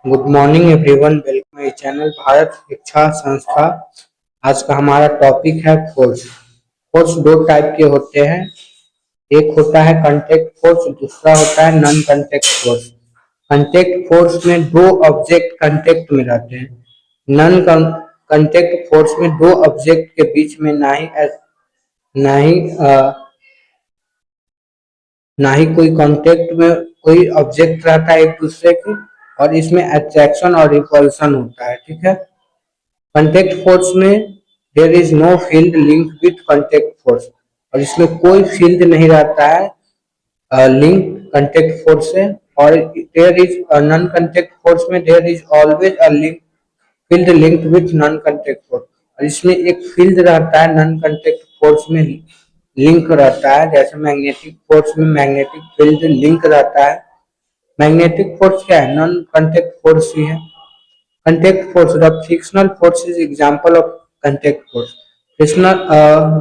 Good morning everyone, welcome my channel Bharat शिक्षा संस्था। आज का हमारा टॉपिक है फोर्स। फोर्स दो टाइप के होते हैं। एक होता है कांटेक्ट फोर्स, दूसरा होता है non contact force. Contact force में दो ऑब्जेक्ट कांटेक्ट में रहते हैं। नॉन कांटेक्ट फोर्स में दो ऑब्जेक्ट के बीच में ना ही ना ही कोई कांटेक्ट में कोई ऑब्जेक्ट रहता है एक दूसरे की, और इसमें अट्रैक्शन और रिपल्शन होता है। ठीक है। कांटेक्ट फोर्स में there is no field link with contact force, और इसमें कोई फील्ड नहीं रहता है लिंक कांटेक्ट फोर्स से। और there is non contact force में there is always a link field linked with non contact force, और इसमें एक फील्ड रहता है नॉन कांटेक्ट फोर्स में लिंक रहता है। जैसे मैग्नेटिक फोर्स में मैग्नेटिक फील्ड लिंक रहता है। मैग्नेटिक फोर्स क्या है? नॉन कांटेक्ट फोर्स ही है। Contact force, the frictional force is example of contact force. Frictional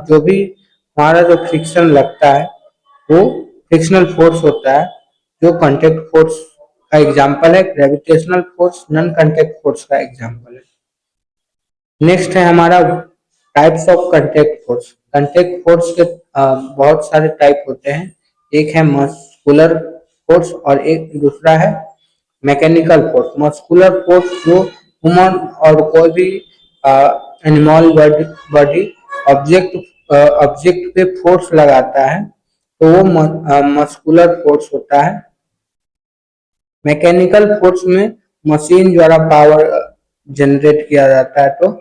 जो भी हमारा जो फ्रिक्शन लगता है वो फ्रिक्शनल फोर्स होता है, जो कांटेक्ट फोर्स का एग्जांपल है। Gravitational force non contact force का एग्जांपल है। नेक्स्ट है हमारा types of contact force. Contact force के बहुत सारे टाइप होते हैं। एक है मस्कुलर फोर्स और एक दूसरा है मैकेनिकल फोर्स। मस्कुलर फोर्स जो ह्यूमन और कोई भी एनिमल बॉडी ऑब्जेक्ट पे फोर्स लगाता है तो वो मस्कुलर फोर्स होता है। मैकेनिकल फोर्स में मशीन द्वारा पावर जनरेट किया जाता है तो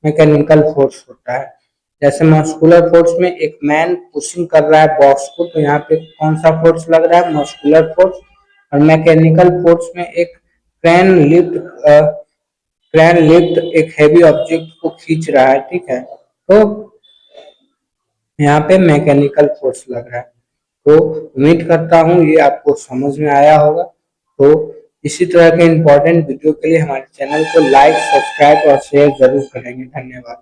मैकेनिकल फोर्स होता है। जैसे मस्कुलर फोर्स में एक मैन पुशिंग कर रहा है बॉक्स को, तो यहाँ पे कौन सा फोर्स लग रहा है? Muscular force. और मैकेनिकल फोर्स में एक क्रेन लिफ्ट एक हैवी ऑब्जेक्ट को खींच रहा है। ठीक है, तो यहाँ पे मैकेनिकल फोर्स लग रहा है। तो उम्मीद करता हूँ ये आपको समझ में आया होगा। तो इसी तरह के इम्पोर्टेंट वीडियो के लिए हमारे चैनल को लाइक, सब्सक्राइब और शेयर जरूर करेंगे। धन्यवाद।